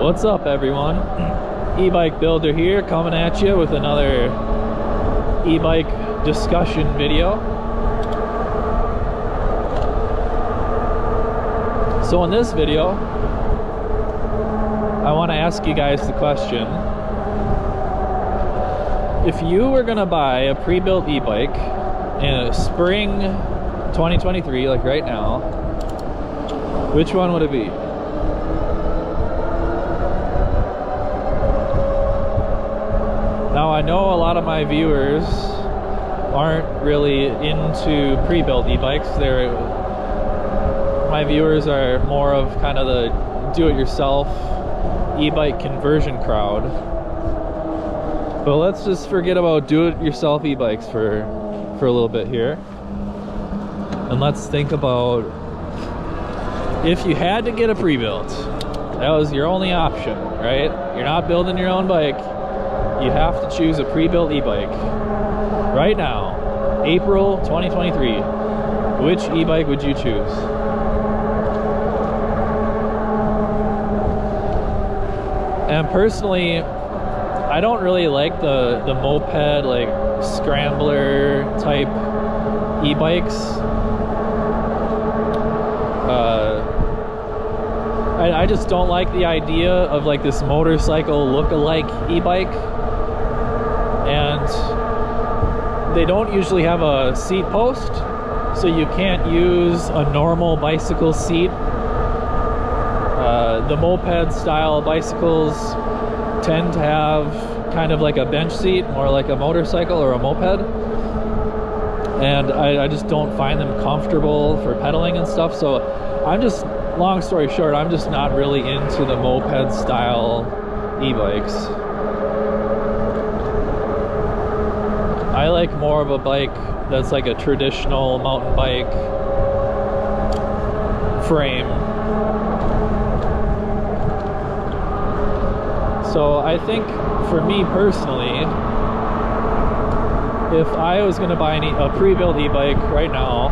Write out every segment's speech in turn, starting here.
What's up, everyone? E-bike builder here, coming at you with another e-bike discussion video. So in this video, I want to ask you guys the question: if you were gonna buy a pre-built e-bike in spring 2023, like right now, which one would it be? Now, I know a lot of my viewers aren't really into pre-built e-bikes. My viewers are more of kind of the do-it-yourself e-bike conversion crowd. But let's just forget about do-it-yourself e-bikes for a little bit here. And let's think about if you had to get a pre-built, that was your only option, right? You're not building your own bike. You have to choose a pre-built e-bike. Right now, April 2023, which e-bike would you choose? And personally, I don't really like the moped, like scrambler type e-bikes. I just don't like the idea of like this motorcycle look-alike e-bike. And they don't usually have a seat post, so you can't use a normal bicycle seat. The moped style bicycles tend to have kind of like a bench seat, more like a motorcycle or a moped, and I just don't find them comfortable for pedaling and stuff. So I'm just, long story short, I'm just not really into the moped style e-bikes. I like more of a bike that's like a traditional mountain bike frame. So I think for me personally, if I was going to buy a pre-built e-bike right now,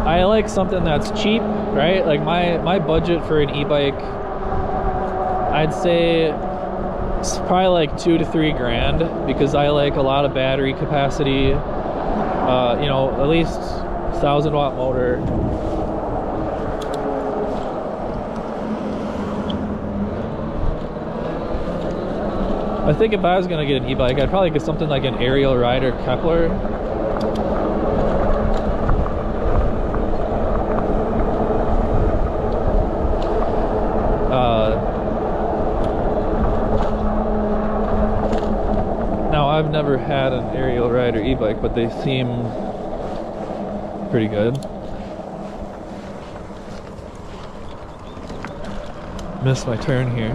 I like something that's cheap, right? Like my budget for an e-bike, I'd say it's probably like $2,000 to $3,000, because I like a lot of battery capacity, you know, at least 1,000-watt motor. I think if I was going to get an e-bike, I'd probably get something like an Ariel Rider Kepler. Now, I've never had an Ariel Rider e-bike, but they seem pretty good. Missed my turn here.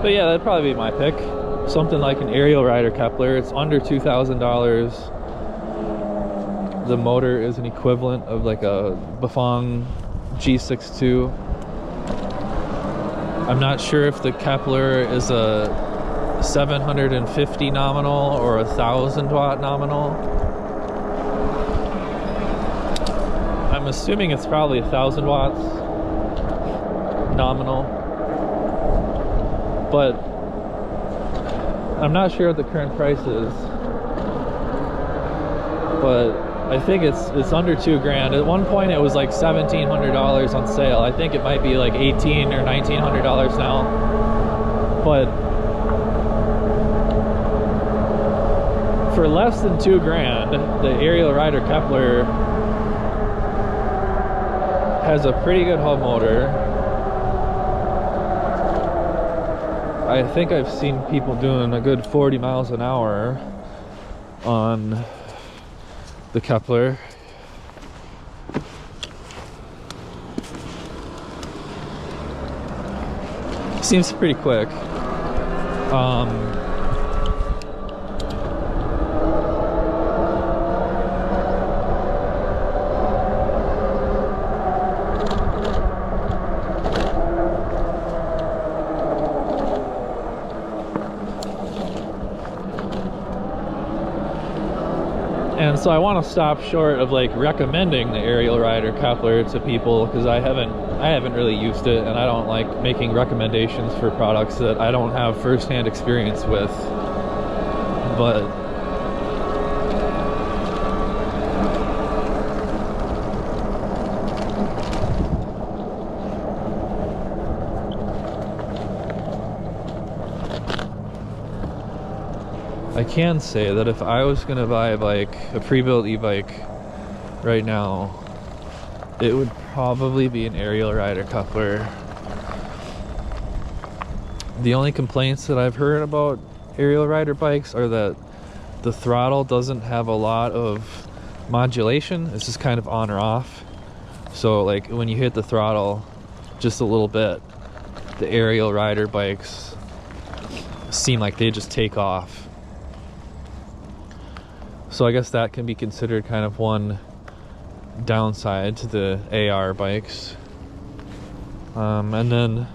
But yeah, that'd probably be my pick. Something like an Ariel Rider Kepler. It's under $2,000. The motor is an equivalent of like a Bafang G62. I'm not sure if the Kepler is a 750 nominal or a 1,000-watt nominal. I'm assuming it's probably 1,000 watts nominal, but I'm not sure what the current price is. But I think it's under $2,000. At one point it was like $1,700 on sale. I think it might be like $1,800 or $1,900 now. But for less than $2,000, the Ariel Rider Kepler has a pretty good hub motor. I think I've seen people doing a good 40 miles an hour on the Kepler. Seems pretty quick. And so I want to stop short of like recommending the Ariel Rider Kepler to people, because I haven't really used it, and I don't like making recommendations for products that I don't have first-hand experience with. But I can say that if I was gonna buy a bike, a pre-built e-bike right now, it would probably be an Ariel Rider Kepler. The only complaints that I've heard about Ariel Rider bikes are that the throttle doesn't have a lot of modulation. It's just kind of on or off. So like when you hit the throttle just a little bit, the Ariel Rider bikes seem like they just take off. So I guess that can be considered kind of one downside to the AR bikes. And then,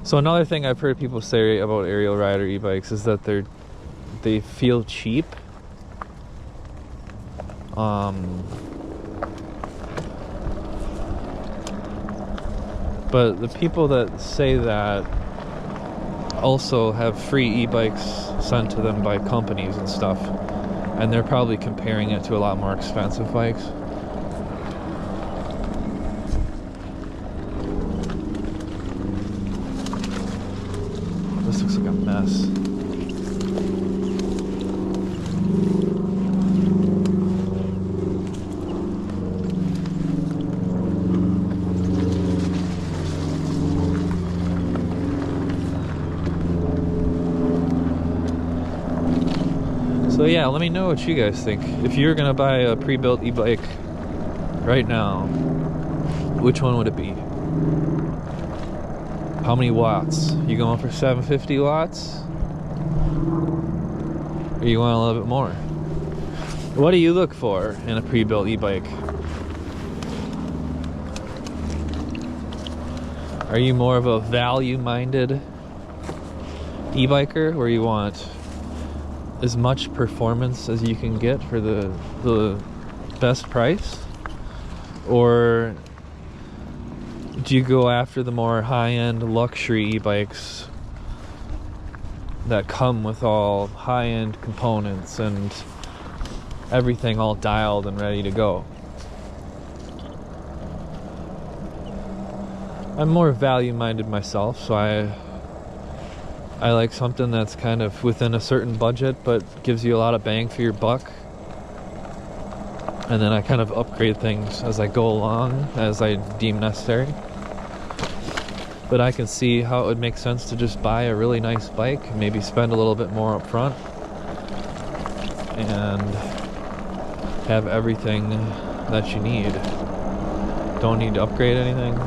so another thing I've heard people say about Ariel Rider e-bikes is that they feel cheap. But the people that say that also have free e-bikes sent to them by companies and stuff, and they're probably comparing it to a lot more expensive bikes. This looks like a mess. So yeah, let me know what you guys think. If you're gonna buy a pre-built e-bike right now, which one would it be? How many watts? You going for 750 watts? Or you want a little bit more? What do you look for in a pre-built e-bike? Are you more of a value-minded e-biker, where you want as much performance as you can get for the best price? Or do you go after the more high-end luxury e-bikes that come with all high-end components and everything all dialed and ready to go? I'm more value-minded myself, so I like something that's kind of within a certain budget but gives you a lot of bang for your buck. And then I kind of upgrade things as I go along, as I deem necessary. But I can see how it would make sense to just buy a really nice bike, maybe spend a little bit more up front, and have everything that you need. Don't need to upgrade anything.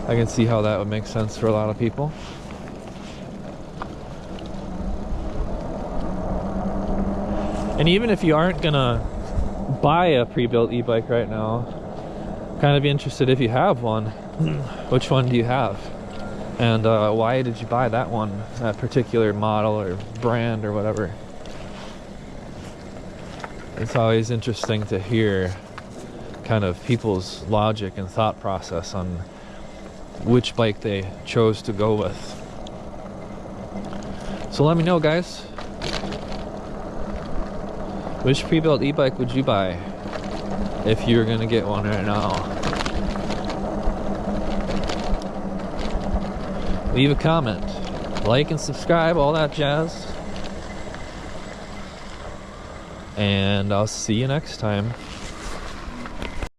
I can see how that would make sense for a lot of people. And even if you aren't gonna buy a pre-built e-bike right now, kind of be interested if you have one. Which one do you have? And why did you buy that one, that particular model or brand or whatever? It's always interesting to hear kind of people's logic and thought process on which bike they chose to go with. So let me know, guys. Which pre-built e-bike would you buy if you were gonna get one right now? Leave a comment, like and subscribe, all that jazz. And I'll see you next time.